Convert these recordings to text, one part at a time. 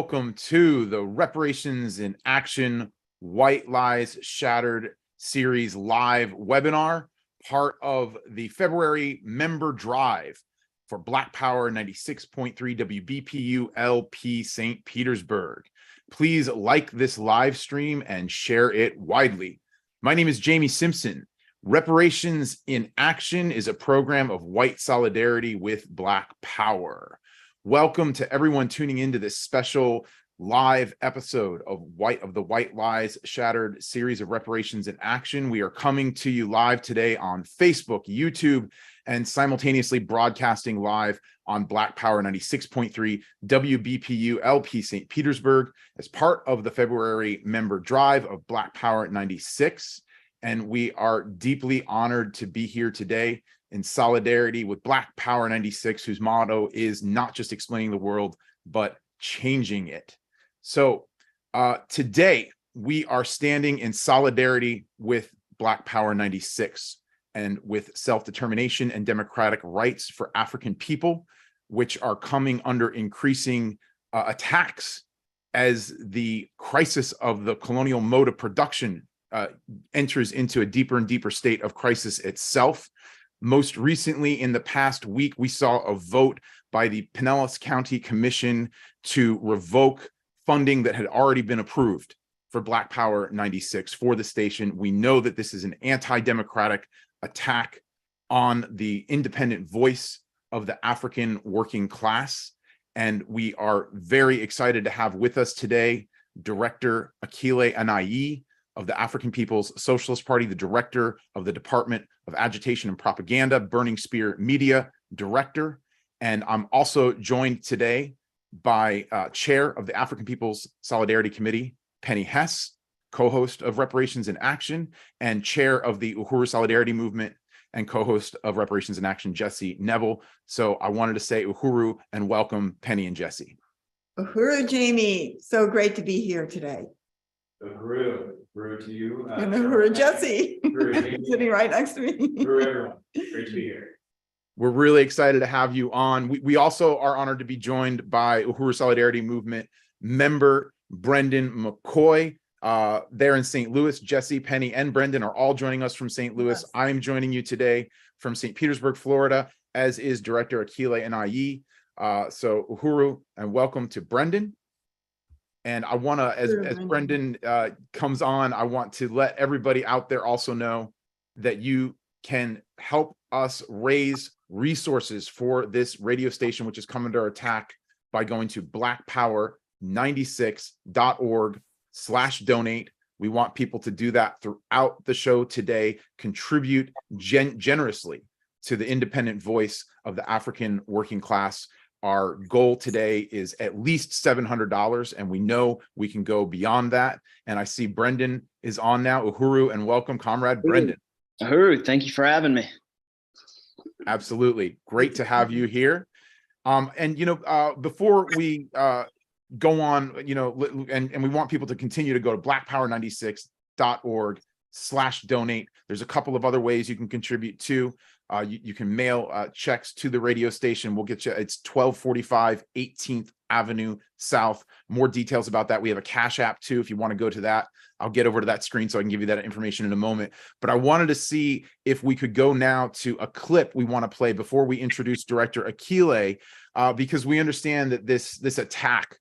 welcome to the Reparations in Action White Lies Shattered series live webinar, part of the February member drive for Black Power 96.3 WBPU LP St. Petersburg. Please like this live stream and share it widely. My name is Jamie Simpson. Reparations in Action is a program of white solidarity with Black Power. Welcome to everyone tuning into this special live episode of the White Lies Shattered series of Reparations in Action. We are coming to you live today on Facebook, YouTube, and simultaneously broadcasting live on Black Power 96.3 WBPU LP St. Petersburg as part of the February member drive of Black Power 96. And we are deeply honored to be here today in solidarity with Black Power 96, whose motto is not just explaining the world, but changing it. So today we are standing in solidarity with Black Power 96 and with self-determination and democratic rights for African people, which are coming under increasing attacks as the crisis of the colonial mode of production enters into a deeper and deeper state of crisis itself. Most recently, in the past week, we saw a vote by the Pinellas County Commission to revoke funding that had already been approved for Black Power 96 for the station. We know that this is an anti-democratic attack on the independent voice of the African working class. And we are very excited to have with us today Director Akilé Anai of the African People's Socialist Party, the director of the Department of Agitation and Propaganda, Burning Spear Media Director. And I'm also joined today by Chair of the African People's Solidarity Committee, Penny Hess, co-host of Reparations in Action, and Chair of the Uhuru Solidarity Movement and co-host of Reparations in Action, Jesse Neville. So I wanted to say Uhuru and welcome Penny and Jesse. Uhuru, Jamie. So great to be here today. Uhuru to you. And Uhuru, Jesse, sitting right next to me. Uhuru, everyone. Great to be here. We're really excited to have you on. We also are honored to be joined by Uhuru Solidarity Movement member Brendan McCoy there in St. Louis. Jesse, Penny, and Brendan are all joining us from St. Louis. Yes. I'm joining you today from St. Petersburg, Florida, as is Director Akilé Anai. So Uhuru, and welcome to Brendan. And I want to, as Brendan comes on, I want to let everybody out there also know that you can help us raise resources for this radio station, which is come under attack, by going to blackpower96.org/donate. We want people to do that throughout the show today, contribute generously to the independent voice of the African working class. Our goal today is at least $700, and we know we can go beyond that. And I see Brendan is on now. Uhuru, and welcome, Comrade Brendan. Uhuru, thank you for having me. Absolutely. Great to have you here. And, before we go on, and we want people to continue to go to blackpower96.org/donate. There's a couple of other ways you can contribute too. You can mail checks to the radio station. We'll get you, it's 1245 18th Avenue South. More details about that. We have a Cash App too, if you want to go to that. I'll get over to that screen so I can give you that information in a moment. But I wanted to see if we could go now to a clip we want to play before we introduce Director Akilé, because we understand that this attack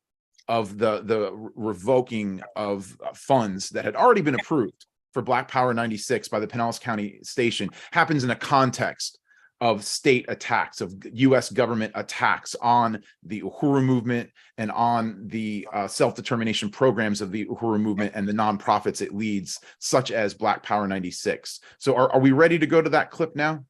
of the revoking of funds that had already been approved for Black Power 96 by the Pinellas County Station happens in a context of state attacks, of U.S. government attacks on the Uhuru movement and on the self-determination programs of the Uhuru movement and the nonprofits it leads, such as Black Power 96. So are we ready to go to that clip now?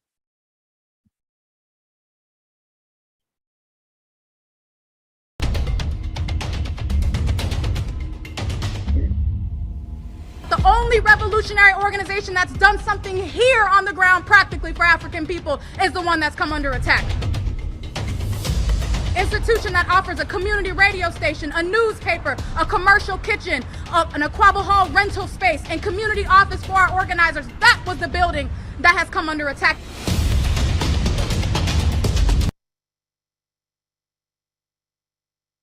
The only revolutionary organization that's done something here on the ground practically for African people is the one that's come under attack. Institution that offers a community radio station, a newspaper, a commercial kitchen, an Aquaba Hall rental space, and community office for our organizers. That was the building that has come under attack.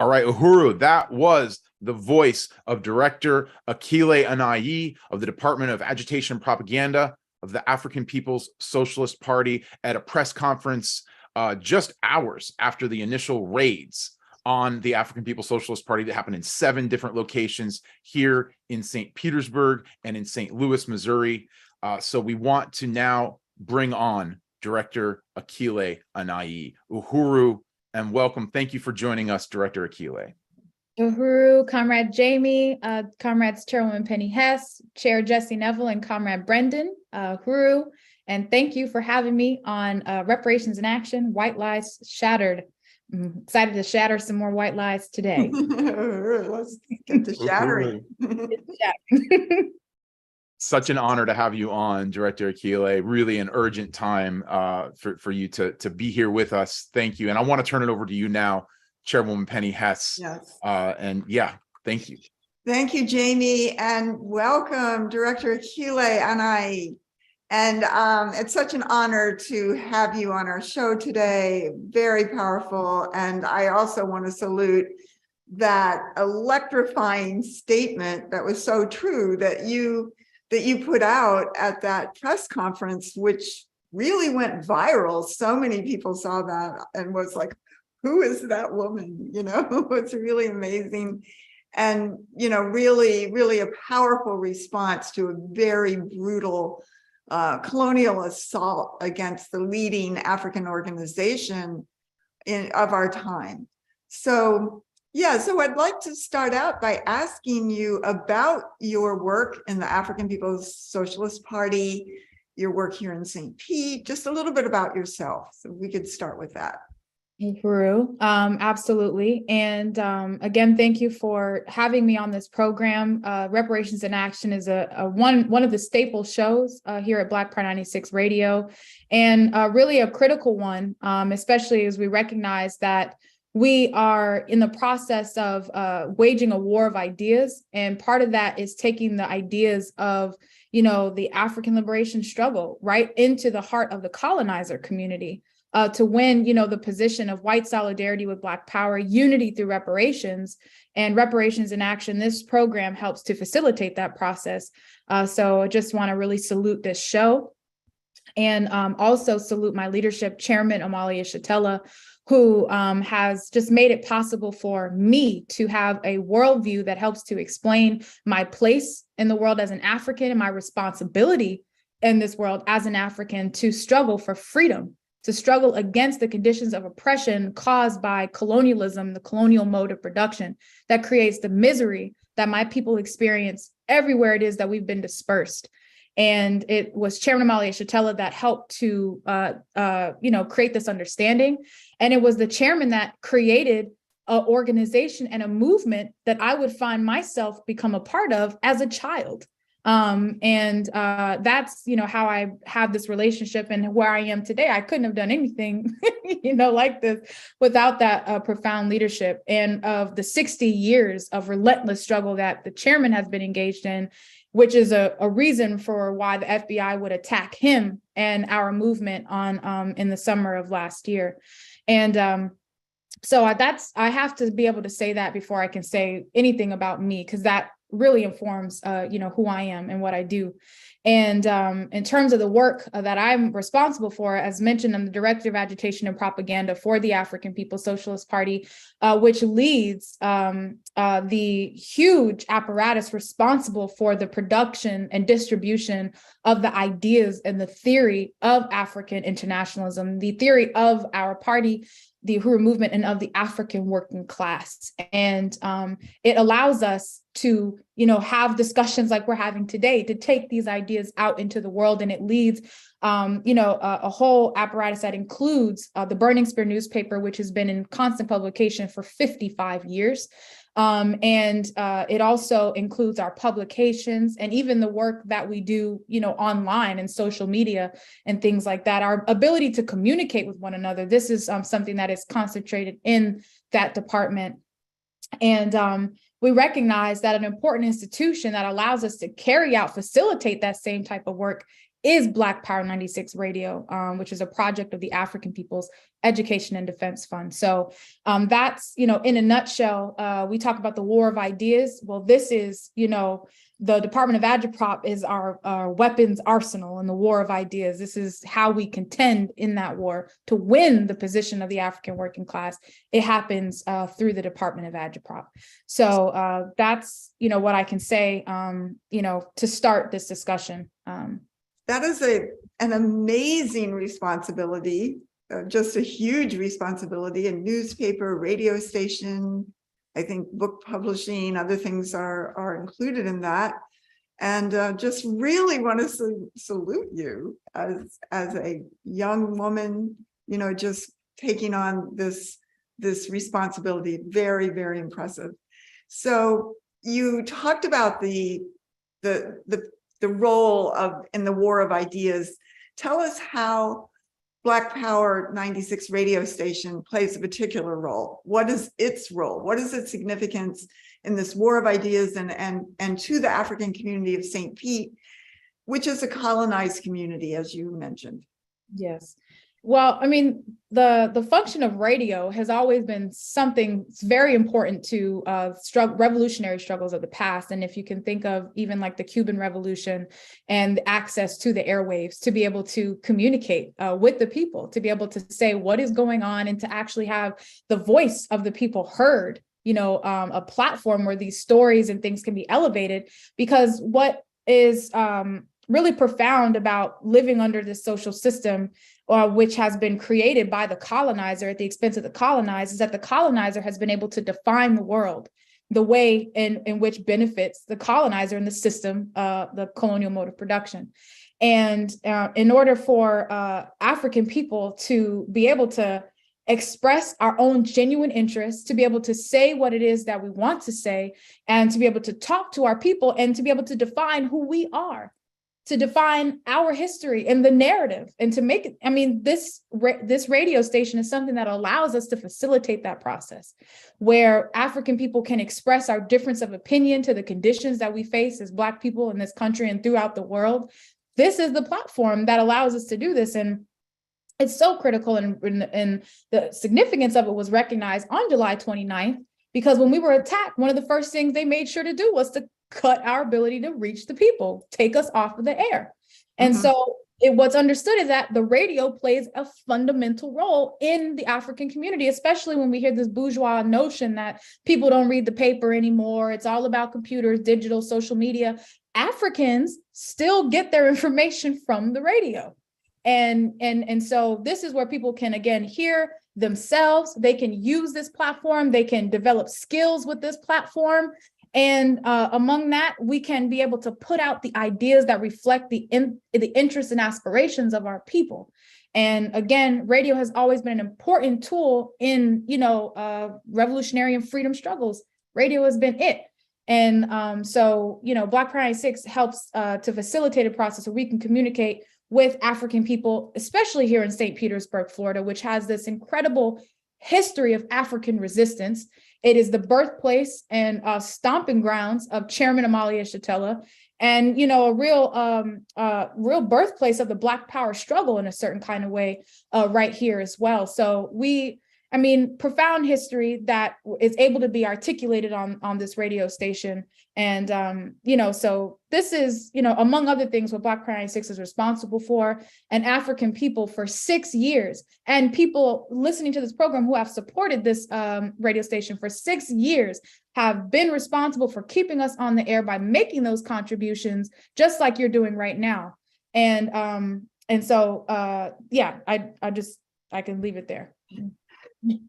All right, Uhuru, that was the voice of Director Akilé Anai of the Department of Agitation and Propaganda of the African People's Socialist Party at a press conference just hours after the initial raids on the African People's Socialist Party that happened in 7 different locations here in St. Petersburg and in St. Louis, Missouri. So we want to now bring on Director Akilé Anai. Uhuru, and welcome. Thank you for joining us, Director Akilé. Uhuru, Comrade Jamie, Comrades Chairwoman Penny Hess, Chair Jesse Neville, and Comrade Brendan, Uhuru, and thank you for having me on Reparations in Action, White Lies Shattered. I'm excited to shatter some more white lies today. Let's get to shattering. Such an honor to have you on, Director Akilé. Really an urgent time for you to be here with us. Thank you. And I want to turn it over to you now, Chairwoman Penny Hess. Yes. And yeah, thank you. Thank you, Jamie, and welcome, Director Akilé Anai. And it's such an honor to have you on our show today. Very powerful. And I also want to salute that electrifying statement that was so true that you put out at that press conference, which really went viral. So many people saw that and was like, who is that woman? You know, it's really amazing. And, you know, really, really a powerful response to a very brutal colonial assault against the leading African organization of our time. So, yeah, so I'd like to start out by asking you about your work in the African People's Socialist Party, your work here in St. Pete, just a little bit about yourself. So we could start with that. Peru, absolutely. And again, thank you for having me on this program. Reparations in Action is one of the staple shows here at Black Pride 96 Radio, and really a critical one, especially as we recognize that we are in the process of waging a war of ideas. And part of that is taking the ideas of, you know, the African liberation struggle right into the heart of the colonizer community. To win, you know, the position of white solidarity with Black power, unity through reparations, and Reparations in Action. This program helps to facilitate that process. So I just want to really salute this show, and also salute my leadership, Chairman Amalia Shatella, who has just made it possible for me to have a worldview that helps to explain my place in the world as an African and my responsibility in this world as an African to struggle for freedom, to struggle against the conditions of oppression caused by colonialism, the colonial mode of production that creates the misery that my people experience everywhere it is that we've been dispersed. And it was Chairman Amalia Shatella that helped to, create this understanding. And it was the chairman that created an organization and a movement that I would find myself become a part of as a child. That's, you know, how I have this relationship and where I am today. I couldn't have done anything, you know, like this without that profound leadership and of the 60 years of relentless struggle that the chairman has been engaged in, which is a reason for why the FBI would attack him and our movement on in the summer of last year. And so I have to be able to say that before I can say anything about me, because that really informs, who I am and what I do. And in terms of the work that I'm responsible for, as mentioned, I'm the Director of Agitation and Propaganda for the African People's Socialist Party, which leads the huge apparatus responsible for the production and distribution of the ideas and the theory of African internationalism, the theory of our party, the Uhuru movement, and of the African working class. And it allows us to, have discussions like we're having today, to take these ideas out into the world. And it leads, a whole apparatus that includes the Burning Spear newspaper, which has been in constant publication for 55 years. It also includes our publications and even the work that we do, online and social media and things like that. Our ability to communicate with one another. This is something that is concentrated in that department. And we recognize that an important institution that allows us to facilitate that same type of work is Black Power 96 Radio, which is a project of the African People's Education and Defense Fund. So that's, in a nutshell, we talk about the war of ideas. Well, this is, the Department of Agitprop is our weapons arsenal in the war of ideas. This is how we contend in that war to win the position of the African working class. It happens through the Department of Agitprop. So that's, what I can say, to start this discussion. That is an amazing responsibility, just a huge responsibility. A newspaper, radio station, I think book publishing, other things are included in that. And just really want to salute you as a young woman, just taking on this responsibility. Very, very impressive. So you talked about the role in the war of ideas. Tell us how Black Power 96 radio station plays a particular role. What is its role? What is its significance in this war of ideas and to the African community of St. Pete, which is a colonized community, as you mentioned? Yes. Well, the function of radio has always been something very important to revolutionary struggles of the past. And if you can think of even like the Cuban Revolution and access to the airwaves, to be able to communicate with the people, to be able to say what is going on and to actually have the voice of the people heard, a platform where these stories and things can be elevated. Because what is really profound about living under this social system, which has been created by the colonizer at the expense of the colonized, is that the colonizer has been able to define the world the way in which benefits the colonizer and the system, the colonial mode of production. And in order for African people to be able to express our own genuine interests, to be able to say what it is that we want to say, and to be able to talk to our people and to be able to define who we are, to define our history and the narrative, and to make it, this radio station is something that allows us to facilitate that process, where African people can express our difference of opinion to the conditions that we face as Black people in this country and throughout the world. This is the platform that allows us to do this. And it's so critical, and the significance of it was recognized on July 29th, because when we were attacked, one of the first things they made sure to do was to cut our ability to reach the people, take us off of the air. And so what's understood is that the radio plays a fundamental role in the African community, especially when we hear this bourgeois notion that people don't read the paper anymore. It's all about computers, digital, social media. Africans still get their information from the radio. And so this is where people can, again, hear themselves. They can use this platform. They can develop skills with this platform. And among that, we can be able to put out the ideas that reflect the interests and aspirations of our people. And again, radio has always been an important tool in, revolutionary and freedom struggles. Radio has been it. And so, Black Power 96 helps to facilitate a process where we can communicate with African people, especially here in St. Petersburg, Florida, which has this incredible history of African resistance. It is the birthplace and stomping grounds of Chairman Amalia Shatella, and a real birthplace of the Black Power struggle in a certain kind of way right here as well. So profound history that is able to be articulated on this radio station. And, so this is, among other things, what Black Power 96 is responsible for, and African people for 6 years, and people listening to this program who have supported this radio station for 6 years have been responsible for keeping us on the air by making those contributions, just like you're doing right now. And so, I can leave it there.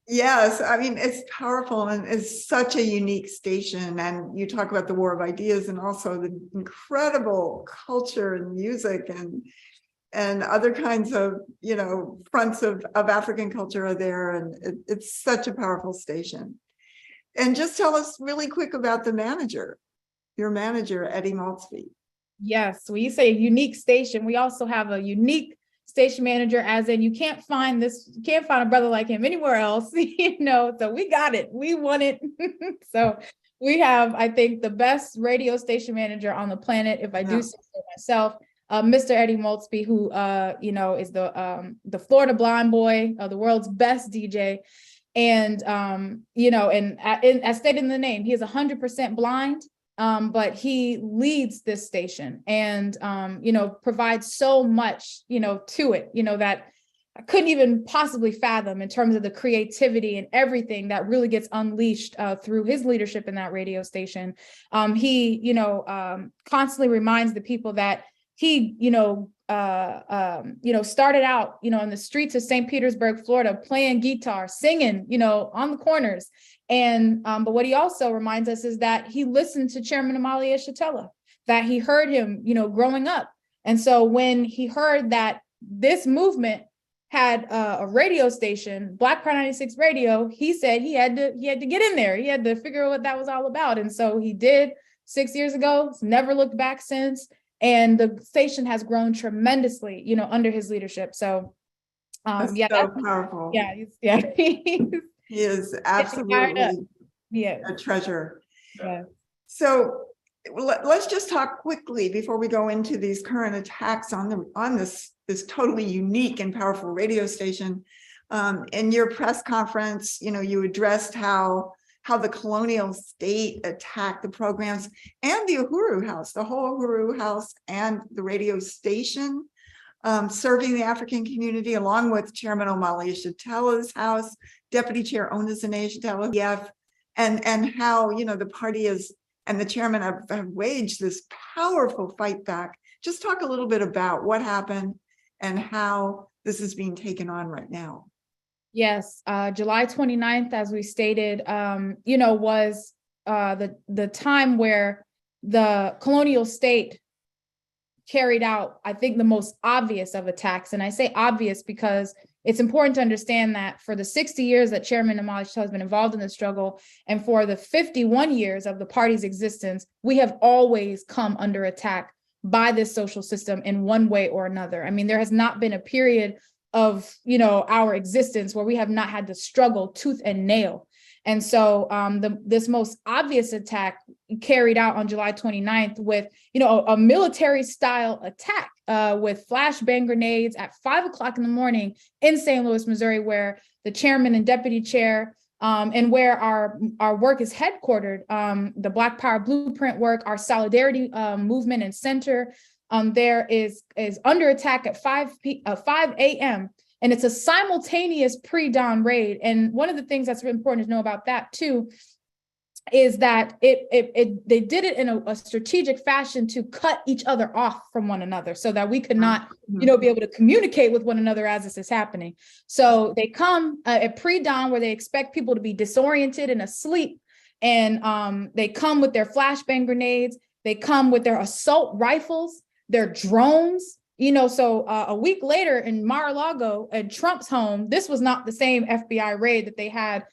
Yes, it's powerful, and it's such a unique station. And you talk about the war of ideas, and also the incredible culture and music and other kinds of, fronts of African culture are there. And it's such a powerful station. And just tell us really quick about your manager, Eddie Maltzby. Yes, when you say a unique station, we also have a unique station manager, as in you can't find a brother like him anywhere else, so we got it. We won it. So we have, I think, the best radio station manager on the planet, if I do say so myself. Mr. Eddie Maltzby, who is the Florida Blind Boy, the world's best DJ. And as stated in the name, he is 100% blind, but he leads this station and provides so much to it, that I couldn't even possibly fathom in terms of the creativity and everything that really gets unleashed through his leadership in that radio station. He constantly reminds the people that he started out in the streets of St. Petersburg, Florida, playing guitar, singing on the corners. And but what he also reminds us is that he listened to Chairman Amali Shatella, that he heard him growing up. And so when he heard that this movement had a radio station, Black Power 96 Radio, he said he had to get in there. He had to figure out what that was all about. And so he did 6 years ago. It's never looked back since. And the station has grown tremendously, under his leadership. So that's powerful. Yeah. He is absolutely a treasure. Yeah. So let's just talk quickly before we go into these current attacks on this totally unique and powerful radio station. In your press conference, you addressed how the colonial state attacked the programs and the Uhuru House, the whole Uhuru House and the radio station, serving the African community, along with Chairman Omali Shatella's house, Deputy Chair Onizane Shatella, and how the party and the chairman have waged this powerful fight back. Just talk a little bit about what happened and how this is being taken on right now. Yes, July 29th, as we stated, was the time where the colonial state carried out, I think, the most obvious of attacks. And I say obvious because it's important to understand that for the 60 years that Chairman Amali Shatella has been involved in the struggle, and for the 51 years of the party's existence, we have always come under attack by this social system in one way or another. I mean, there has not been a period of our existence where we have not had to struggle tooth and nail. And so this most obvious attack carried out on July 29th with a military style attack with flashbang grenades at 5 o'clock in the morning in St. Louis, Missouri, where the chairman and deputy chair and where our work is headquartered, the Black Power Blueprint work, our solidarity movement and center, there is under attack at 5 a.m. And it's a simultaneous pre-dawn raid. And one of the things that's really important to know about that too is that they did it in a strategic fashion to cut each other off from one another so that we could not, be able to communicate with one another as this is happening. So they come at pre-dawn where they expect people to be disoriented and asleep. And they come with their flashbang grenades. They come with their assault rifles, their drones. So a week later in Mar-a-Lago at Trump's home, this was not the same FBI raid that they had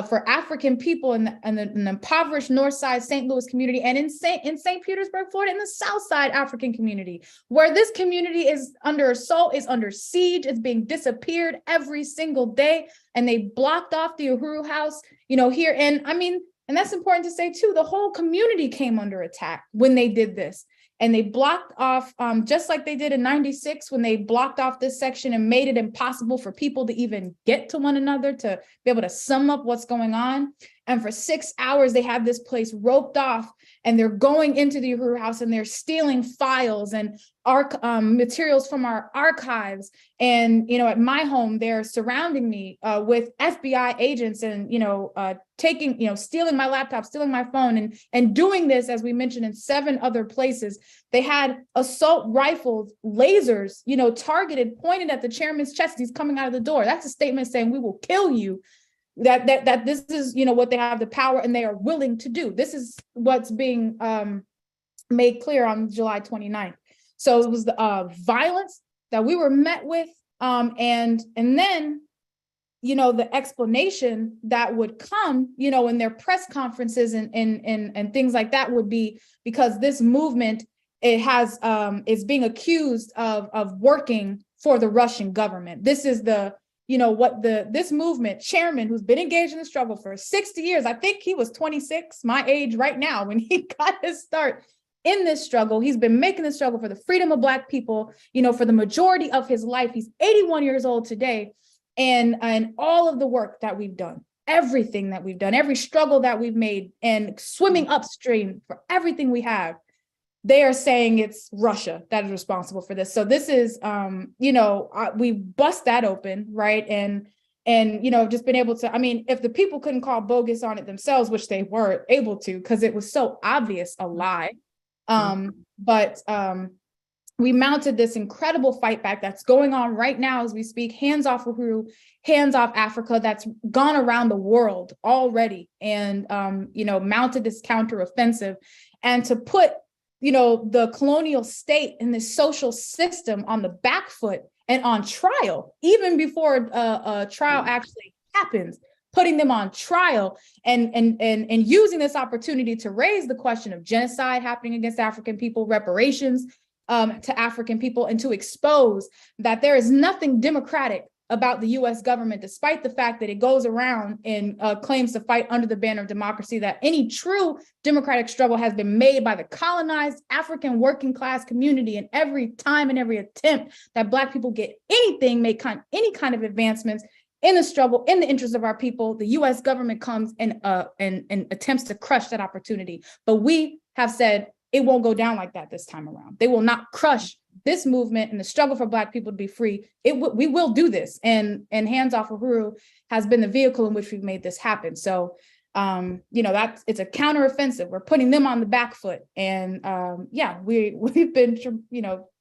for African people in the impoverished North Side St. Louis community and in St. Petersburg, Florida, in the South Side African community, where this community is under assault, is under siege, is being disappeared every single day. And they blocked off the Uhuru House, here. And I mean, and that's important to say too, the whole community came under attack when they did this. And they blocked off, just like they did in '96, when they blocked off this section and made it impossible for people to even get to one another, to be able to sum up what's going on. And for 6 hours, they have this place roped off, and they're going into the Uhuru House and they're stealing files and materials from our archives. And, at my home, they're surrounding me with FBI agents and, taking, stealing my laptop, stealing my phone, and doing this, as we mentioned, in 7 other places. They had assault rifles, lasers, targeted, pointed at the chairman's chest. He's coming out of the door. That's a statement saying we will kill you. That this is, what they have the power and they are willing to do. This is what's being made clear on July 29th. So it was the violence that we were met with. And then, the explanation that would come, in their press conferences and things like that would be because this movement, is being accused of working for the Russian government. This is this movement chairman who's been engaged in the struggle for 60 years. I think he was 26, my age right now, when he got his start. in this struggle. He's been making this struggle for the freedom of Black people, for the majority of his life. He's 81 years old today. And all of the work that we've done, everything that we've done, every struggle that we've made, and swimming upstream for everything we have, they are saying it's Russia that is responsible for this. So this is, we bust that open, right? And just been able to, if the people couldn't call bogus on it themselves, which they weren't able to, because it was so obvious a lie. But we mounted this incredible fight back that's going on right now as we speak. Hands off Uhuru, hands off Africa, that's gone around the world already, and mounted this counteroffensive, and to put the colonial state and this social system on the back foot and on trial, even before a trial actually happens, putting them on trial and using this opportunity to raise the question of genocide happening against African people, reparations to African people, and to expose that there is nothing democratic about the US government, despite the fact that it goes around and claims to fight under the banner of democracy, that any true democratic struggle has been made by the colonized African working class community. And every time and every attempt that Black people get anything, make any kind of advancements in the struggle, in the interest of our people, the US government comes and attempts to crush that opportunity. But we have said it won't go down like that this time around. They will not crush this movement and the struggle for Black people to be free. We will do this. And Hands Off Uhuru has been the vehicle in which we've made this happen. So, it's a counteroffensive. We're putting them on the back foot. And we've been,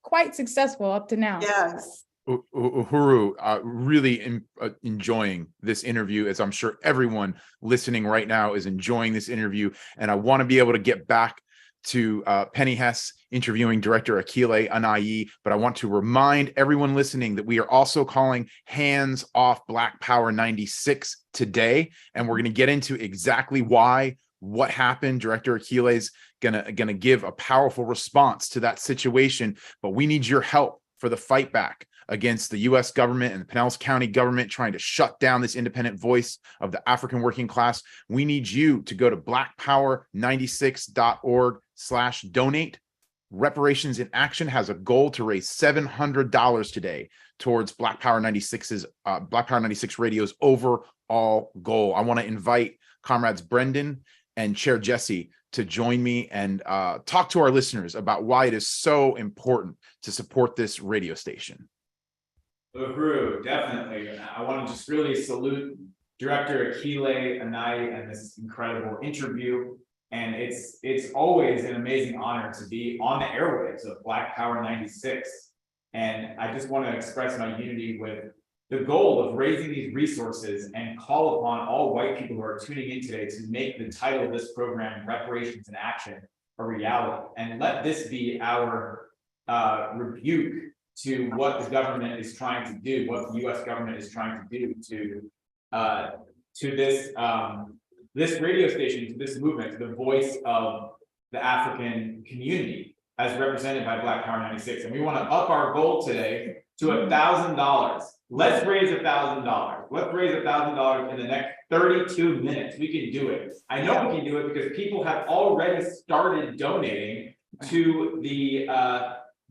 quite successful up to now. Yes. Uhuru, really enjoying this interview, as I'm sure everyone listening right now is enjoying this interview. And I want to be able to get back to Penny Hess interviewing director Akilé Anai, but I want to remind everyone listening that we are also calling Hands Off Black Power 96 today, and we're going to get into exactly why, what happened. Director Akilé is gonna give a powerful response to that situation, but we need your help for the fight back against the U.S. government and the Pinellas County government trying to shut down this independent voice of the African working class. We need you to go to blackpower96.org/donate. Reparations in Action has a goal to raise $700 today towards Black Power 96's Black Power 96 Radio's overall goal. I want to invite comrades Brendan and Chair Jesse to join me and talk to our listeners about why it is so important to support this radio station. Uhuru, definitely. I want to just really salute Director Akilé Anai and this incredible interview. And it's always an amazing honor to be on the airwaves of Black Power 96. And I just want to express my unity with the goal of raising these resources and call upon all white people who are tuning in today to make the title of this program, Reparations in Action, a reality. And let this be our rebuke to what the government is trying to do, what the U.S. government is trying to do to this radio station, to this movement, to the voice of the African community as represented by Black Power 96. And we want to up our goal today to $1,000. Let's raise $1,000. Let's raise $1,000 in the next 32 minutes. We can do it. I know we can do it because people have already started donating to the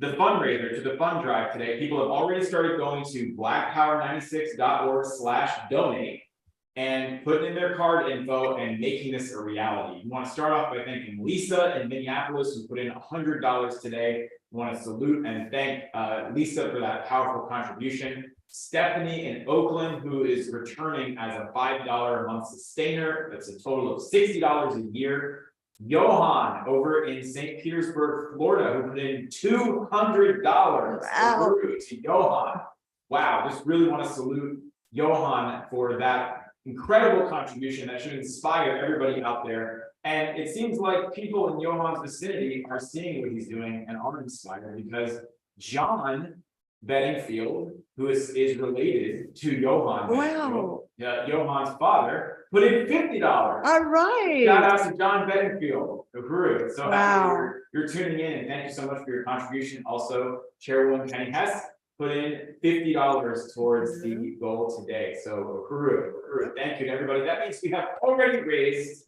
fundraiser, to the fund drive today. People have already started going to blackpower96.org/donate and putting in their card info and making this a reality. You want to start off by thanking Lisa in Minneapolis, who put in $100 today. We want to salute and thank Lisa for that powerful contribution. Stephanie in Oakland, who is returning as a $5 a month sustainer. That's a total of $60 a year. Johan over in St. Petersburg, Florida, who put in $200 to Johan. Wow, just really want to salute Johan for that incredible contribution that should inspire everybody out there. And it seems like people in Johan's vicinity are seeing what he's doing and are inspired, because John Bedingfield, who is related to Johan Bedingfield, Johan's father, put in $50. All right. Shout out to John Bedingfield, Uhuru. So happy you're tuning in, and thank you so much for your contribution. Also, Chairwoman Penny Hess put in $50 towards the goal today. So Uhuru, thank you to everybody. That means we have already raised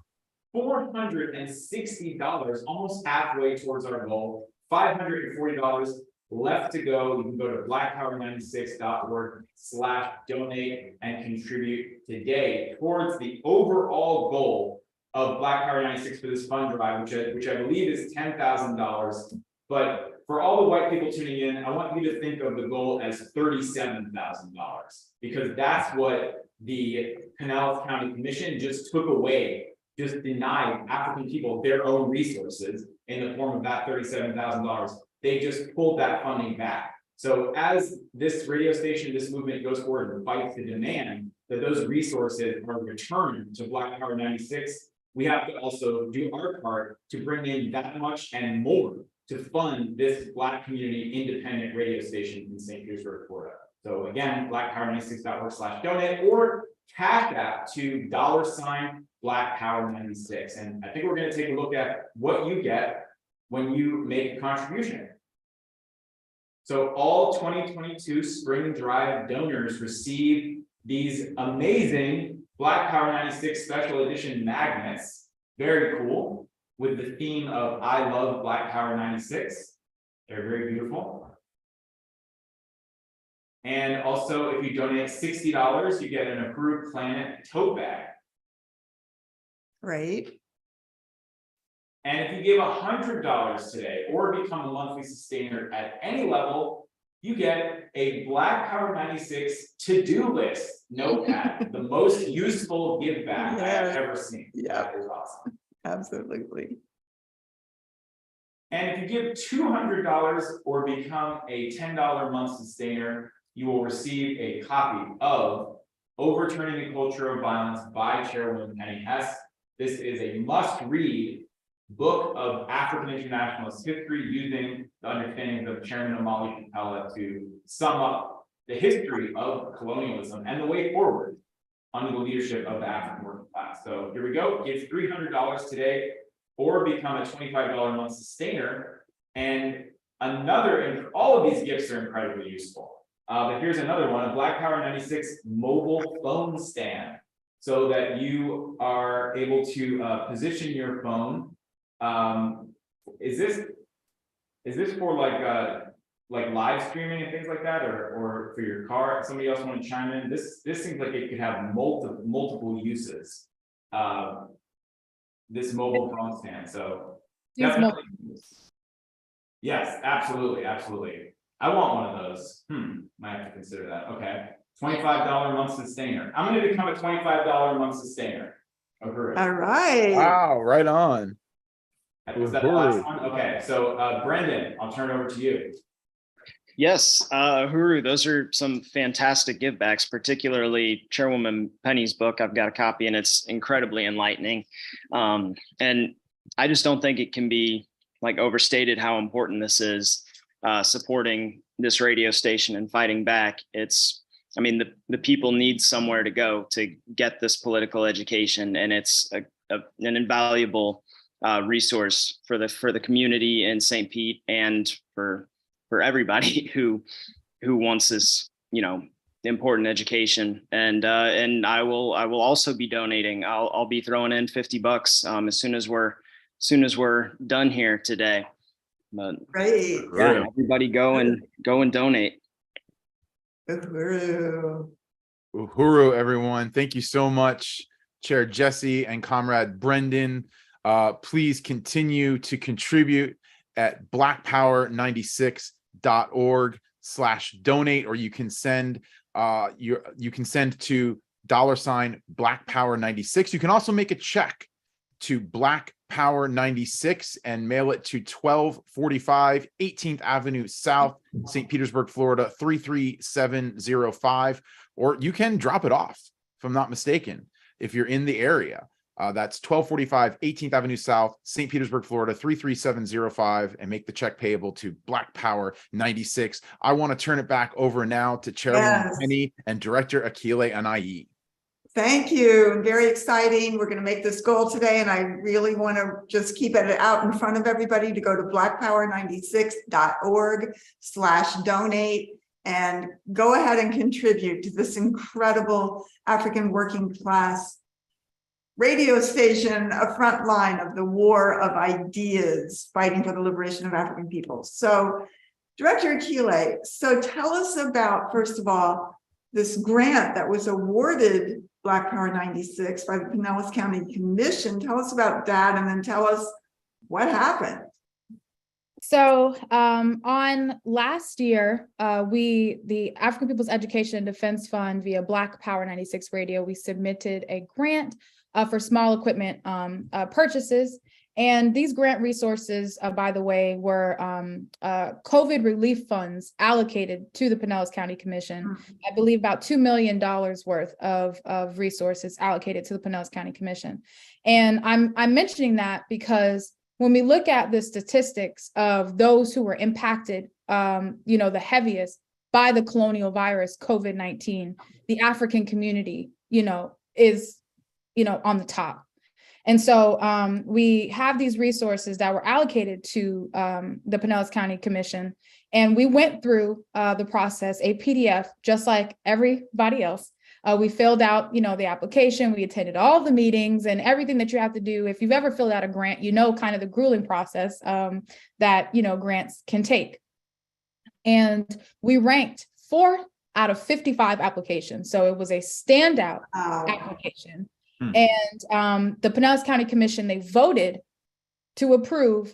$460, almost halfway towards our goal, $540 left to go. You can go to blackpower96.org/donate and contribute today towards the overall goal of Black Power 96 for this fund drive, which I believe is $10,000. But for all the white people tuning in, I want you to think of the goal as $37,000, because that's what the Pinellas County Commission just took away, just denied African people their own resources in the form of that $37,000. They just pulled that funding back. So as this radio station, this movement goes forward and fights to demand that those resources are returned to Black Power 96, we have to also do our part to bring in that much and more to fund this Black community independent radio station in St. Petersburg, Florida. So again, blackpower96.org/donate or Cash App to $Black Power 96. And I think we're going to take a look at what you get when you make a contribution. So all 2022 Spring Drive donors receive these amazing Black Power 96 special edition magnets. Very cool, with the theme of I love Black Power 96. They're very beautiful. And also, if you donate $60, you get an Approved Planet tote bag. Great. And if you give $100 today or become a monthly sustainer at any level, you get a Black Power 96 to-do list notepad, the most useful give back I have ever seen. Yeah. That is awesome. Absolutely. And if you give $200 or become a $10 month sustainer, you will receive a copy of Overturning the Culture of Violence by Chairwoman Penny Hess. This is a must-read book of African internationalist history using the understanding of Chairman Omali Capella to sum up the history of colonialism and the way forward under the leadership of the African working class. So here we go. Give $300 today or become a $25 month sustainer. And all of these gifts are incredibly useful. But here's another one, a Black Power 96 mobile phone stand, so that you are able to position your phone. Is this for like live streaming and things like that, or for your car? Somebody else want to chime in? This seems like it could have multiple uses. This mobile phone stand. So definitely, yes, absolutely. I want one of those. Might have to consider that. Okay, $25 month sustainer. I'm going to become a $25 month sustainer. Agree. All right. Wow, right on. Was that the last one? Okay, so Brendan, I'll turn it over to you. Yes, Huru, those are some fantastic givebacks, particularly Chairwoman Penny's book. I've got a copy and it's incredibly enlightening. And I just don't think it can be like overstated how important this is, supporting this radio station and fighting back. I mean, the people need somewhere to go to get this political education, and it's an invaluable resource for the community in St. Pete and for everybody who wants this, important education. And I will also be donating. I'll be throwing in $50 as soon as we're done here today. But Great. yeah, everybody go and donate. Uhuru. Uhuru, everyone. Thank you so much, Chair Jesse and Comrade Brendan. Please continue to contribute at blackpower96.org/donate, or you can send to $Black Power 96. You can also make a check to Black Power 96 and mail it to 1245 18th Avenue South, St. Petersburg, Florida 33705, or you can drop it off, if I'm not mistaken, if you're in the area. That's 1245 18th Avenue South, St. Petersburg, Florida 33705, and make the check payable to Black Power 96. I want to turn it back over now to Chairwoman Penny and Director Akilé Anai. Thank you. Very exciting. We're going to make this goal today, and I really want to just keep it out in front of everybody to go to blackpower96.org/donate and go ahead and contribute to this incredible African working class radio station, a front line of the war of ideas, fighting for the liberation of African people. So, Director Akilé, so tell us about, first of all, this grant that was awarded Black Power 96 by the Pinellas County Commission. Tell us about that, and then tell us what happened. So on last year, the African People's Education and Defense Fund via Black Power 96 Radio, we submitted a grant for small equipment purchases. And these grant resources, by the way, were COVID relief funds allocated to the Pinellas County Commission. I believe about $2 million worth of resources allocated to the Pinellas County Commission. And I'm mentioning that because when we look at the statistics of those who were impacted, the heaviest by the colonial virus, COVID-19, the African community, is, on the top. And so we have these resources that were allocated to the Pinellas County Commission. And we went through the process, a PDF, just like everybody else. We filled out, the application, we attended all the meetings and everything that you have to do. If you've ever filled out a grant, kind of the grueling process that, grants can take. And we ranked 4 out of 55 applications. So it was a standout application. And the Pinellas County Commission, they voted to approve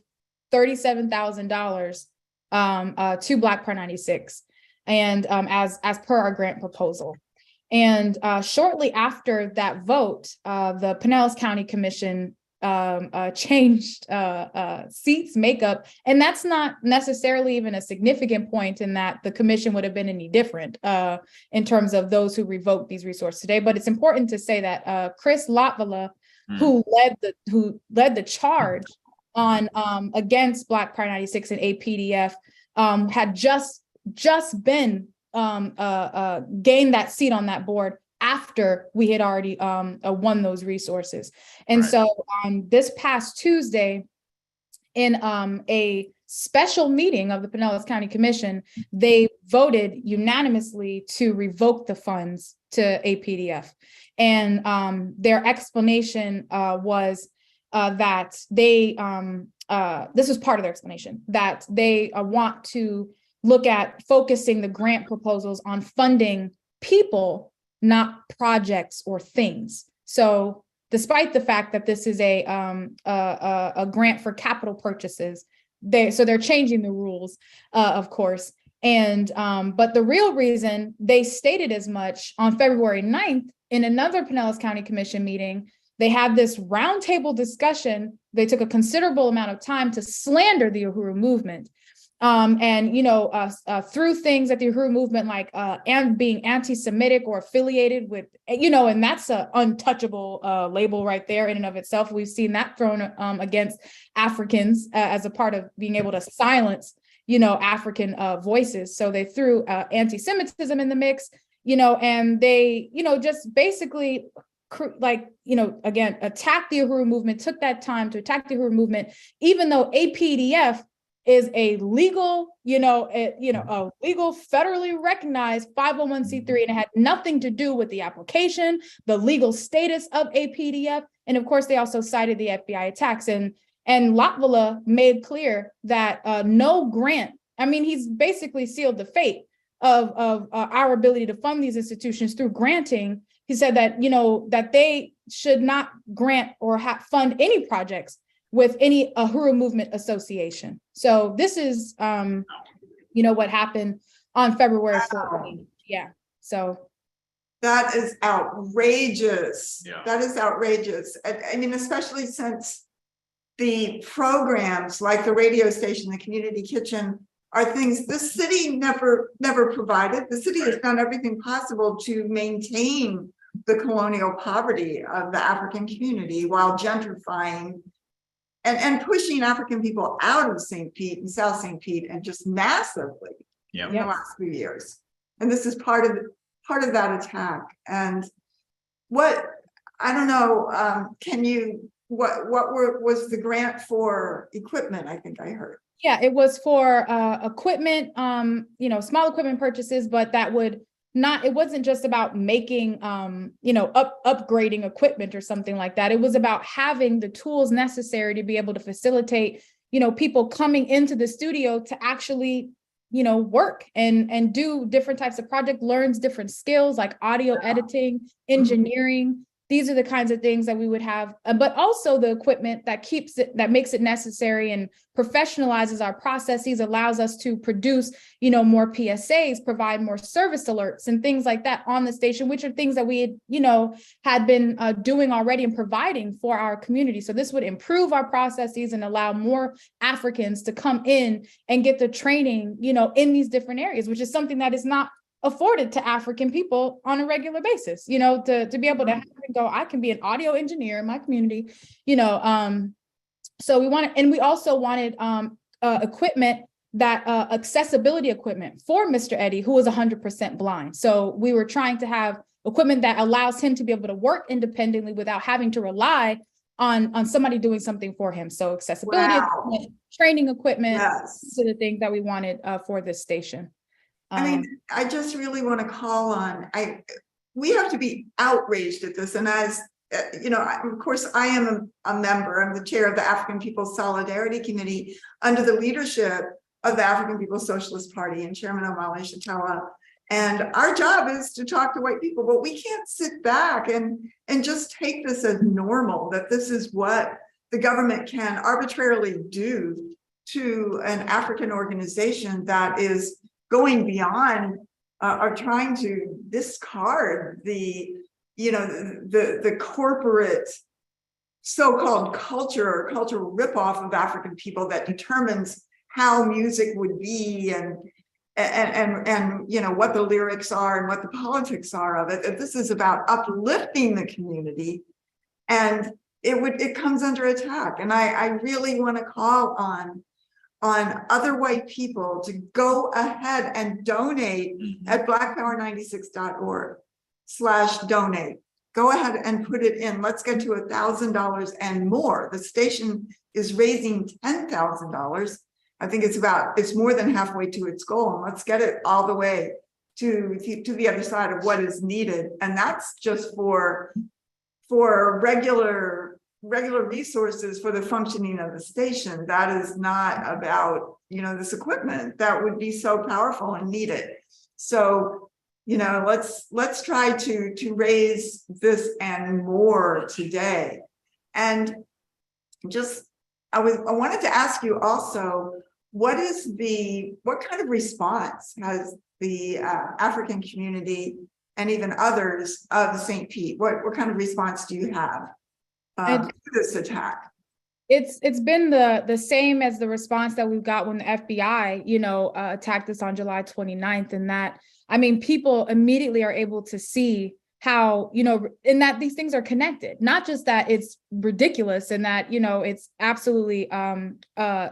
$37,000 to Black Power 96 and as per our grant proposal. And shortly after that vote, the Pinellas County Commission changed seats makeup. And that's not necessarily even a significant point in that the commission would have been any different in terms of those who revoked these resources today. But it's important to say that Chris Latvala, who led the charge on against Black Power 96 and APDF, had just been gained that seat on that board after we had already won those resources. And so this past Tuesday, in a special meeting of the Pinellas County Commission, they voted unanimously to revoke the funds to APDF. And their explanation was that they, this was part of their explanation, that they want to look at focusing the grant proposals on funding people, not projects or things. So despite the fact that this is a grant for capital purchases, they're changing the rules, of course. And but the real reason, they stated as much on February 9th in another Pinellas County Commission meeting. They had this roundtable discussion. They took a considerable amount of time to slander the Uhuru movement. And through things at the Uhuru movement, like and being anti-Semitic or affiliated with, and that's an untouchable label right there in and of itself. We've seen that thrown against Africans as a part of being able to silence, African voices. So they threw anti-Semitism in the mix, and they, just basically again, attack the Uhuru movement, took that time to attack the Uhuru movement, even though APDF is a legal, a legal federally recognized 501c3, and it had nothing to do with the application, the legal status of APDF. And of course, they also cited the FBI attacks. And Latvala made clear that no grant, he's basically sealed the fate of our ability to fund these institutions through granting. He said that, that they should not grant or fund any projects with any Uhuru movement association. So this is, what happened on February 14th. Yeah, so. That is outrageous. Yeah. That is outrageous. Especially since the programs like the radio station, the community kitchen, are things the city never provided. The city has done everything possible to maintain the colonial poverty of the African community while gentrifying and pushing African people out of St. Pete and South St. Pete, and just massively in the last few years. And this is part of that attack. And what was the grant for equipment? I think I heard. Yeah, it was for equipment, small equipment purchases, but that would it wasn't just about making, upgrading equipment or something like that. It was about having the tools necessary to be able to facilitate, people coming into the studio to actually, work and do different types of project, learns different skills like audio editing, engineering. These are the kinds of things that we would have, but also the equipment that makes it necessary and professionalizes our processes, allows us to produce, more PSAs, provide more service alerts and things like that on the station, which are things that we had been doing already and providing for our community. So this would improve our processes and allow more Africans to come in and get the training, in these different areas, which is something that is not afforded to African people on a regular basis, to be able to have and go, I can be an audio engineer in my community, so we also wanted equipment that accessibility equipment for Mr. Eddie, who is 100% blind. So we were trying to have equipment that allows him to be able to work independently without having to rely on somebody doing something for him. So accessibility equipment, training equipment, Yes. to the things that we wanted for this station. I mean, I just really want to call on, we have to be outraged at this. And as, of course, I am a member, I'm the chair of the African People's Solidarity Committee under the leadership of the African People's Socialist Party and Chairman Omale Shatala. And our job is to talk to white people, but we can't sit back and just take this as normal, that this is what the government can arbitrarily do to an African organization that is going beyond are trying to discard the corporate so-called culture or cultural ripoff of African people that determines how music would be and what the lyrics are and what the politics are of it. This is about uplifting the community, and it comes under attack. And I really want to call on other white people to go ahead and donate at blackpower96.org/donate. Go ahead and put it in. Let's get to $1,000 and more. The station is raising $10,000. I think it's more than halfway to its goal. And let's get it all the way to the other side of what is needed. And that's just for regular resources for the functioning of the station. That is not about, this equipment that would be so powerful and needed. So, let's try to raise this and more today. And I wanted to ask you also, what kind of response has the African community and even others of St. Pete, what kind of response do you have to this attack? It's been the same as the response that we got when the FBI, attacked us on July 29th. And that, people immediately are able to see how, and that these things are connected, not just that it's ridiculous and that, it's absolutely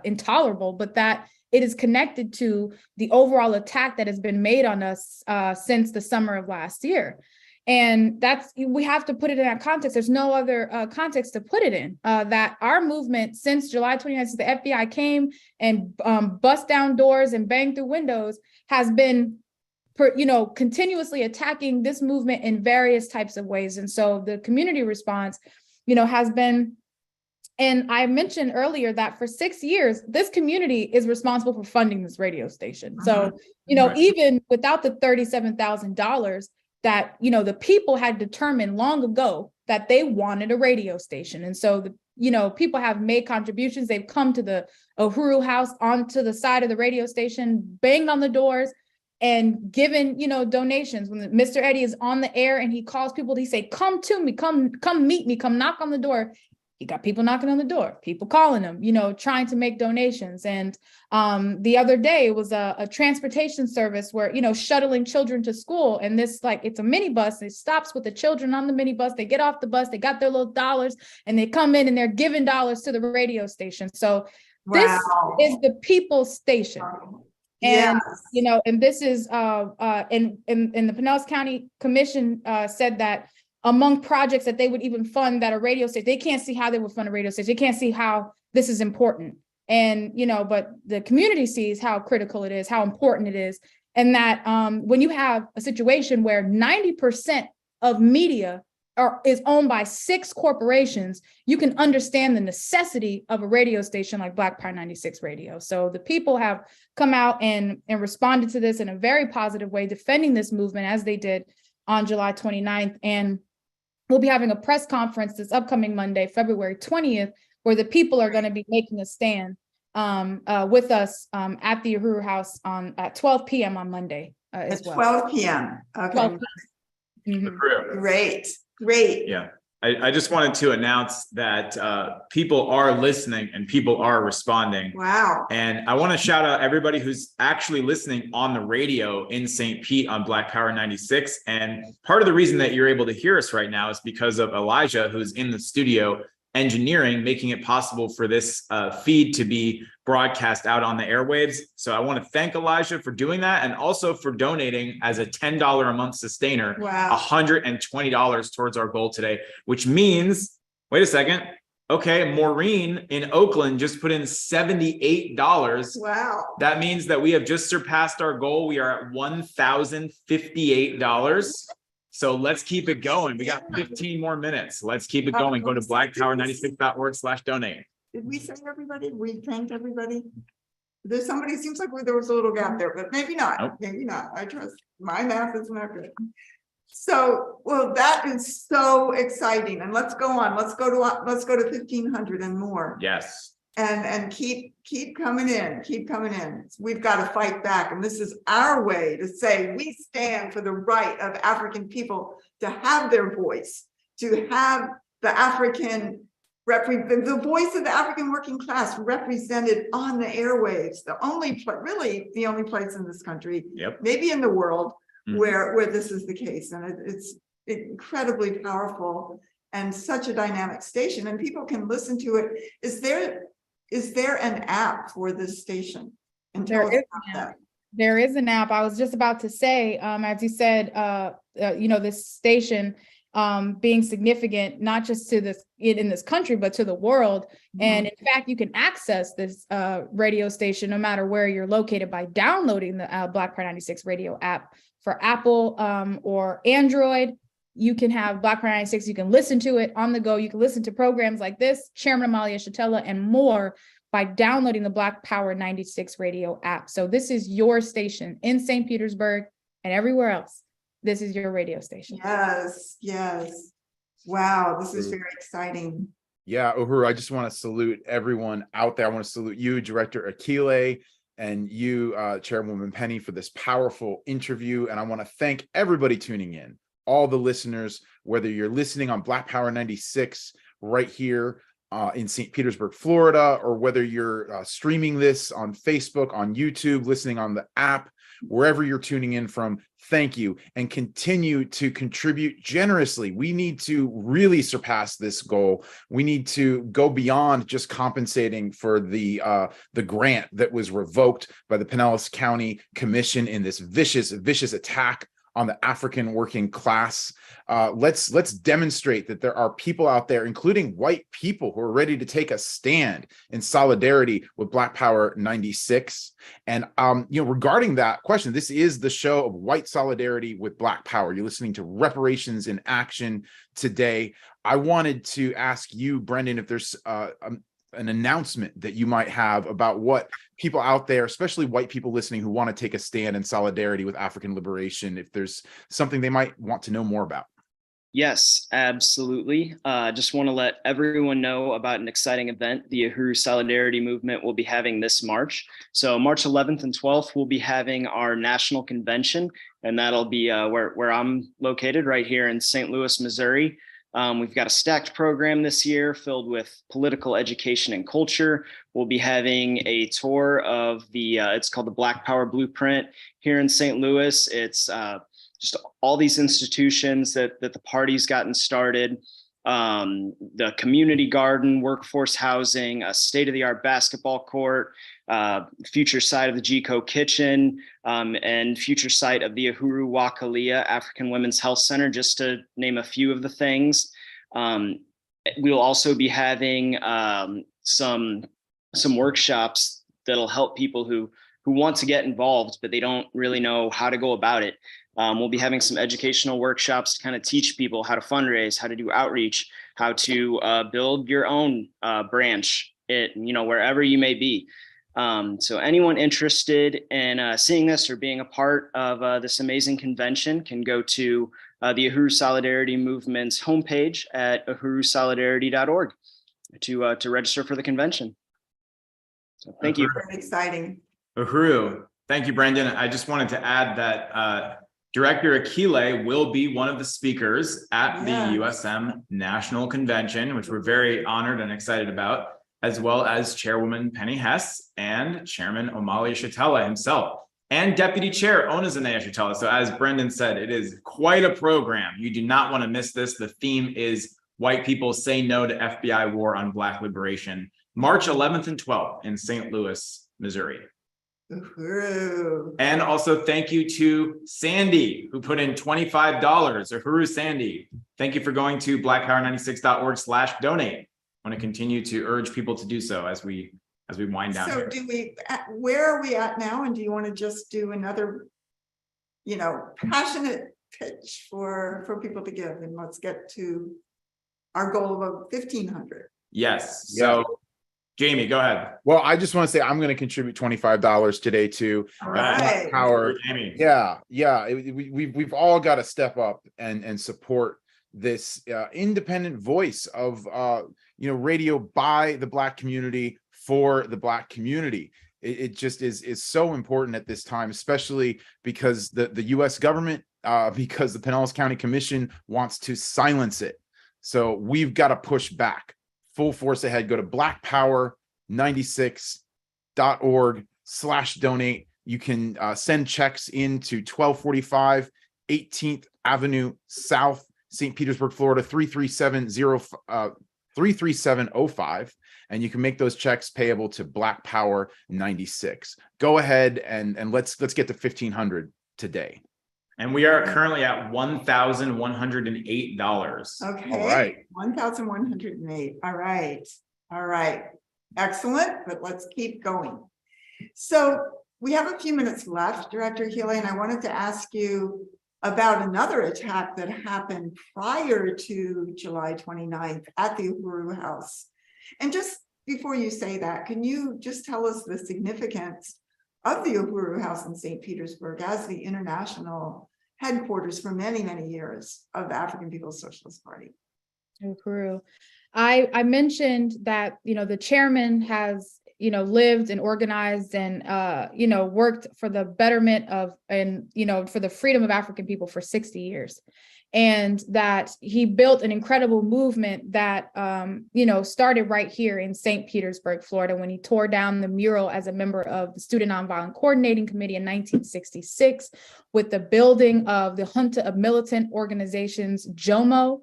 intolerable, but that it is connected to the overall attack that has been made on us since the summer of last year. And we have to put it in that context. There's no other context to put it in, that our movement since July 29th, since the FBI came and bust down doors and banged through windows, has been continuously attacking this movement in various types of ways. And so the community response, has been, and I mentioned earlier that for 6 years, this community is responsible for funding this radio station. So, even without the $37,000 that, the people had determined long ago that they wanted a radio station. And so people have made contributions. They've come to the Uhuru House onto the side of the radio station, banged on the doors, and given, donations. When Mr. Eddie is on the air and he calls people, he say, come to me, come meet me, come knock on the door. He got people knocking on the door, people calling him, trying to make donations. And the other day it was a transportation service where, shuttling children to school. And this, it's a minibus. It stops with the children on the minibus. They get off the bus, they got their little dollars, and they come in and they're giving dollars to the radio station. So this is the people's station. And, and this is, in the Pinellas County Commission said that among projects that they would even fund that a radio station, they can't see how they would fund a radio station. They can't see how this is important. And, but the community sees how critical it is, how important it is. And that when you have a situation where 90% of media is owned by 6 corporations, you can understand the necessity of a radio station like Black Power 96 Radio. So the people have come out and responded to this in a very positive way, defending this movement as they did on July 29th. And we'll be having a press conference this upcoming Monday, February 20th, where the people are going to be making a stand with us at the Uhuru House at 12 p.m. on Monday as At well. 12 p.m. Okay, 12 p.m. Mhm. great, great. Yeah, I just wanted to announce that people are listening and people are responding. Wow. And I want to shout out everybody who's actually listening on the radio in St. Pete on Black Power 96. And part of the reason that you're able to hear us right now is because of Elijah, who's in the studio engineering, making it possible for this feed to be broadcast out on the airwaves. So I want to thank Elijah for doing that, and also for donating as a $10 a month sustainer, Wow. $120 towards our goal today, which means, wait a second. Okay, Maureen in Oakland just put in $78. Wow. That means that we have just surpassed our goal. We are at $1,058. So let's keep it going. We got 15 more minutes. Let's keep it going. Go to blackpower96.org/donate. Did we thank everybody? We thanked everybody? There's somebody, seems like there was a little gap there, but maybe not. Nope. Maybe not. I trust my math is not good. So, well, that is so exciting. And let's go on. Let's go to 1,500 and more. Yes. And keep coming in, keep coming in. We've got to fight back. And this is our way to say we stand for the right of African people to have their voice, to have the the voice of the African working class represented on the airwaves. Really the only place in this country, Yep. maybe in the world, Mhm. where this is the case. And it's incredibly powerful and such a dynamic station, and people can listen to it. Is there an app for this station? And tell us There is about an that. app. There is an app. I was just about to say, as you said, this station being significant, not just to in this country, but to the world. And in fact, you can access this radio station no matter where you're located by downloading the Black Power 96 radio app for Apple or Android. You can have Black Power 96. You can listen to it on the go. You can listen to programs like this, Chairman Amalia Shatella, and more by downloading the Black Power 96 radio app. So this is your station in St. Petersburg and everywhere else. This is your radio station. Yes, yes. Wow, this is very exciting. Yeah, Uhuru, I just want to salute everyone out there. I want to salute you, Director Akilé, and you, Chairwoman Penny, for this powerful interview. And I want to thank everybody tuning in, all the listeners, whether you're listening on Black Power 96 right here in St. Petersburg, Florida, or whether you're streaming this on Facebook, on YouTube, listening on the app, wherever you're tuning in from, thank you, and continue to contribute generously. We need to really surpass this goal. We need to go beyond just compensating for the grant that was revoked by the Pinellas County Commission in this vicious attack on the African working class. Let's demonstrate that there are people out there, including white people, who are ready to take a stand in solidarity with Black Power 96. And regarding that question, this is the show of white solidarity with Black Power. You're listening to Reparations in Action today. I wanted to ask you, Brendan, if there's an announcement that you might have about what people out there, especially white people listening, who want to take a stand in solidarity with African liberation, if there's something they might want to know more about. Yes, absolutely. Just want to let everyone know about an exciting event the Uhuru Solidarity Movement will be having this March. So March 11th and 12th, we'll be having our national convention, and that'll be where I'm located, right here in St. Louis, Missouri. We've got a stacked program this year filled with political education and culture. We'll be having a tour of it's called the Black Power Blueprint here in St. Louis. It's just all these institutions that the party's gotten started, the community garden, workforce housing, a state-of-the-art basketball court, future site of the GCO kitchen, and future site of the Uhuru Wakalia African Women's Health Center, just to name a few of the things. We'll also be having some workshops that'll help people who who want to get involved, but they don't really know how to go about it. We'll be having some educational workshops to kind of teach people how to fundraise, how to do outreach, how to build your own branch, wherever you may be. So anyone interested in seeing this or being a part of this amazing convention can go to the Uhuru Solidarity Movement's homepage at uhurusolidarity.org to register for the convention. So thank you. Very exciting. Uhuru, thank you, Brendan. I just wanted to add that Director Akilé will be one of the speakers at the USM National Convention, which we're very honored and excited about, as well as Chairwoman Penny Hess and Chairman Omali Shatella himself, and Deputy Chair Onizane Shatella. So as Brendan said, it is quite a program. You do not want to miss this. The theme is White People Say No to FBI War on Black Liberation, March 11th and 12th in St. Louis, Missouri. Uhuru. And also thank you to Sandy, who put in $25. Uhuru Sandy. Thank you for going to blackpower96.org/donate. I want to continue to urge people to do so as we wind down So here. where are we at now? And do you want to just do another, passionate pitch for people to give? And let's get to our goal of 1,500. Yes. So Jamie, go ahead. Well, I just want to say I'm going to contribute $25 today to All right. Power. Jamie. Yeah. We've all got to step up and support this independent voice of radio by the Black community for the Black community. It just is so important at this time, especially because the U.S. government, because the Pinellas County Commission wants to silence it. So we've got to push back. Full force ahead. Go to blackpower96.org/donate. You can send checks into 1245 18th Avenue South, St. Petersburg, Florida, 33705. And you can make those checks payable to Black Power 96. Go ahead and let's get to 1,500 today. And we are currently at $1,108. Okay. All right. 1,108. All right. Excellent. But let's keep going. So we have a few minutes left, Director Akilé, and I wanted to ask you about another attack that happened prior to July 29th at the Uhuru House. And just before you say that, can you just tell us the significance of the Uhuru House in St. Petersburg as the international headquarters for many, many years of the African People's Socialist Party? Uhuru. I mentioned that, the chairman has, lived and organized and, worked for the betterment of, and, for the freedom of African people for 60 years. And that he built an incredible movement that, started right here in St. Petersburg, Florida, when he tore down the mural as a member of the Student Nonviolent Coordinating Committee in 1966, with the building of the Junta of Militant Organizations, JOMO.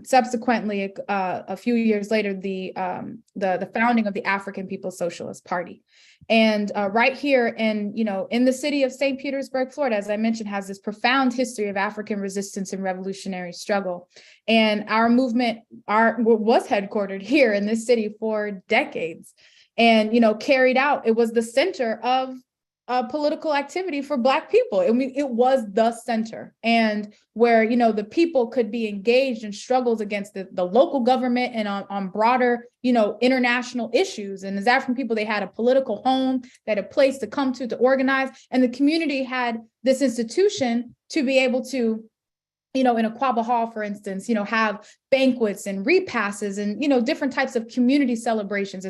Subsequently, a few years later, the founding of the African People's Socialist Party. And right here in the city of St. Petersburg, Florida, as I mentioned, has this profound history of African resistance and revolutionary struggle. And our movement was headquartered here in this city for decades, and carried out. It was the center of political activity for Black people. I mean, it was the center, and where the people could be engaged in struggles against the local government and on broader international issues. And as African people, they had a political home, they had a place to come to organize, and the community had this institution to be able to in Aquaba Hall, for instance, have banquets and repasses and, different types of community celebrations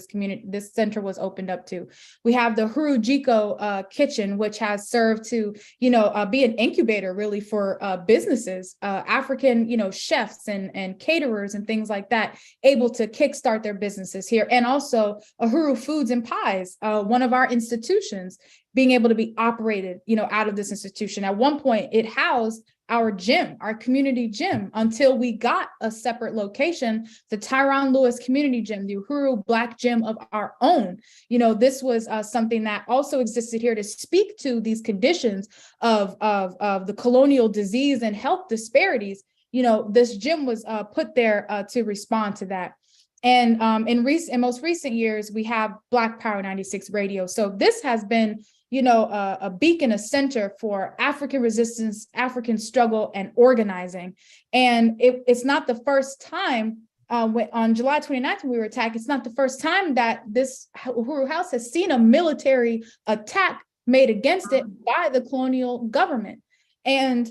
this center was opened up to. We have the Huru Jiko kitchen, which has served to, be an incubator really for businesses, African, chefs and caterers and things like that, able to kickstart their businesses here. And also Uhuru Foods and Pies, one of our institutions, being able to be operated, out of this institution. At one point, it housed our gym, our community gym, until we got a separate location, the Tyrone Lewis Community Gym, the Uhuru Black Gym of our own. This was something that also existed here to speak to these conditions of the colonial disease and health disparities. This gym was put there to respond to that. And in most recent years, we have Black Power 96 radio. So this has been, a beacon, a center for African resistance, African struggle, and organizing. And it's not the first time. On July 29th, when we were attacked, it's not the first time that this Uhuru House has seen a military attack made against it by the colonial government. And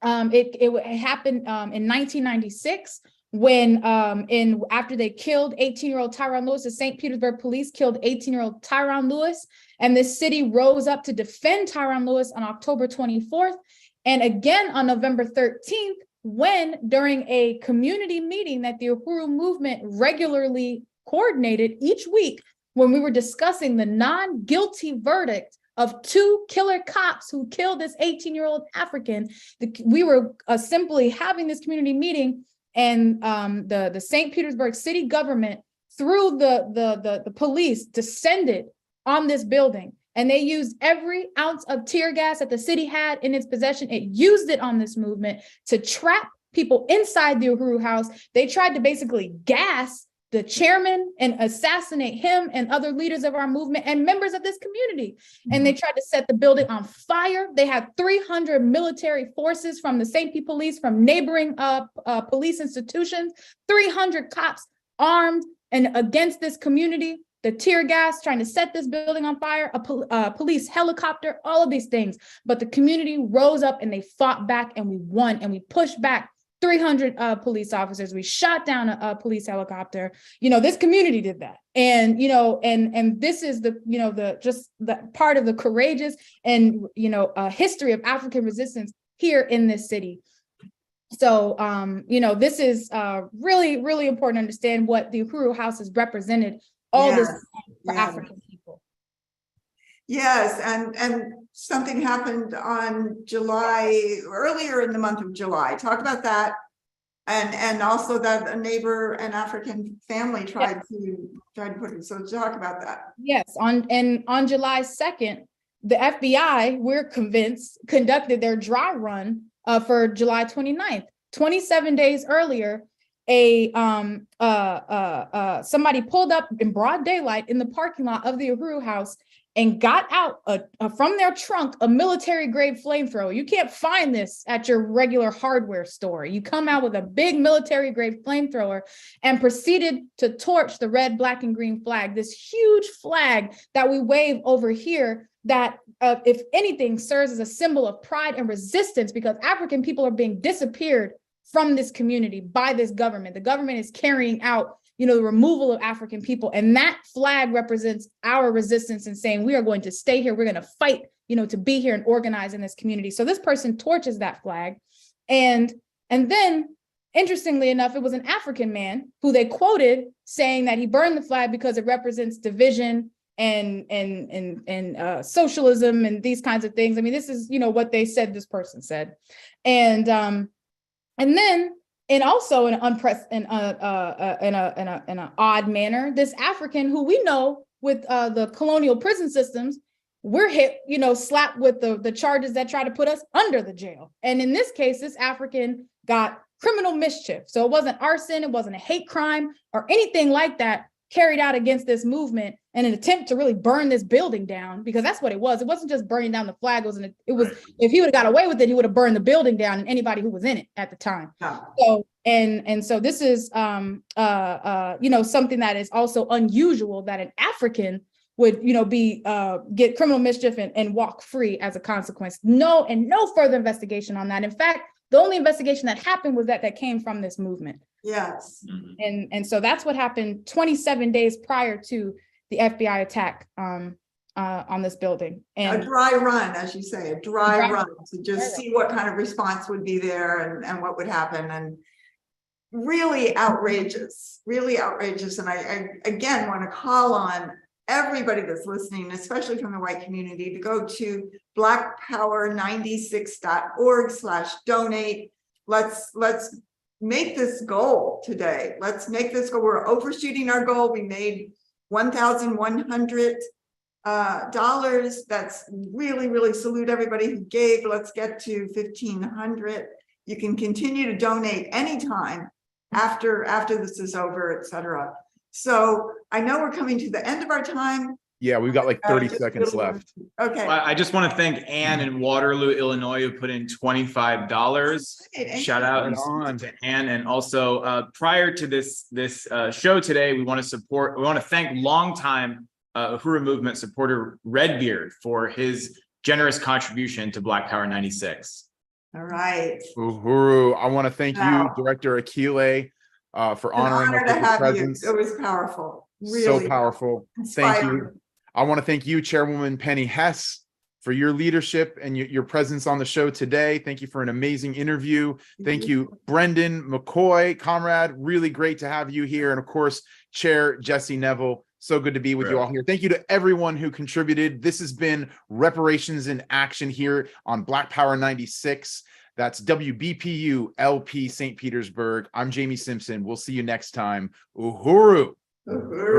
it happened in 1996 when after they killed 18-year-old Tyron Lewis, the St. Petersburg police killed 18-year-old Tyron Lewis, and this city rose up to defend Tyron Lewis on October 24th, and again on November 13th, when during a community meeting that the Uhuru movement regularly coordinated each week, when we were discussing the non-guilty verdict of 2 killer cops who killed this 18-year-old African, we were simply having this community meeting, and the St. Petersburg city government, through the police, descended on this building. And they used every ounce of tear gas that the city had in its possession. It used it on this movement to trap people inside the Uhuru House. They tried to basically gas the chairman and assassinate him and other leaders of our movement and members of this community. And they tried to set the building on fire. They had 300 military forces from the St. Pete police, from neighboring police institutions, 300 cops armed and against this community. The tear gas, trying to set this building on fire, a police helicopter, all of these things. But the community rose up and they fought back, and we won, and we pushed back 300 police officers. We shot down a police helicopter. This community did that. And, and this is the part of the courageous and, history of African resistance here in this city. So, this is really, really important to understand what the Uhuru House has represented all this time for African people. Yes, and something happened on earlier in the month of July. Talk about that, and also that a neighbor, an African family, tried to put it. So talk about that. Yes, on July 2nd, the FBI, we're convinced, conducted their dry run for July 29th. 27 days earlier, somebody pulled up in broad daylight in the parking lot of the Uhuru House and got out from their trunk a military grade flamethrower. You can't find this at your regular hardware store. You come out with a big military grade flamethrower and proceeded to torch the red, black, and green flag, this huge flag that we wave over here that, if anything, serves as a symbol of pride and resistance, because African people are being disappeared from this community by this government. The government is carrying out, the removal of African people. And that flag represents our resistance and saying, we are going to stay here. We're going to fight, to be here and organize in this community. So this person torches that flag. And then, interestingly enough, it was an African man who they quoted saying that he burned the flag because it represents division and socialism and these kinds of things. I mean, this is, what they said this person said. And then, and also in an odd manner, this African, who we know with the colonial prison systems, we're hit, slapped with the charges that try to put us under the jail. And in this case, this African got criminal mischief. So it wasn't arson, it wasn't a hate crime or anything like that carried out against this movement in an attempt to really burn this building down, because that's what it was. It wasn't just burning down the flag. If he would have got away with it, he would have burned the building down and anybody who was in it at the time. So, and so this is, something that is also unusual, that an African would, get criminal mischief and walk free as a consequence. No further investigation on that. In fact, the only investigation that happened was that came from this movement. Yes. And so that's what happened 27 days prior to the FBI attack on this building. And a dry run, as you say, a dry run to just see what kind of response would be there and what would happen. And really outrageous. And I again want to call on everybody that's listening, especially from the white community, to go to blackpower96.org/donate. Let's make this goal today. Let's make this goal. We're overshooting our goal. We made $1,100. That's really salute everybody who gave. Let's get to 1,500. You can continue to donate anytime after this is over, et cetera. So I know we're coming to the end of our time. Yeah, we've got like 30 Just seconds really- left. Okay. I just want to thank Ann in Waterloo, Illinois, who put in $25. Shout out Right on. to Ann. And also prior to this show today, we want to thank longtime Uhuru movement supporter Redbeard for his generous contribution to Black Power 96. All right. Uhuru, I want to thank you, Wow. Director Akilé, for An honoring honor us to with your have you. presence. It was powerful. So Really powerful. Thank you. inspiring. I want to thank you, Chairwoman Penny Hess, for your leadership and your presence on the show today. Thank you for an amazing interview. Thank you, Brendan McCoy, comrade. Really great to have you here. And of course, Chair Jesse Neville. So good to be with you all here. Thank you to everyone who contributed. This has been Reparations in Action here on Black Power 96. That's WBPU LP St. Petersburg. I'm Jamie Simpson. We'll see you next time. Uhuru. Uhuru.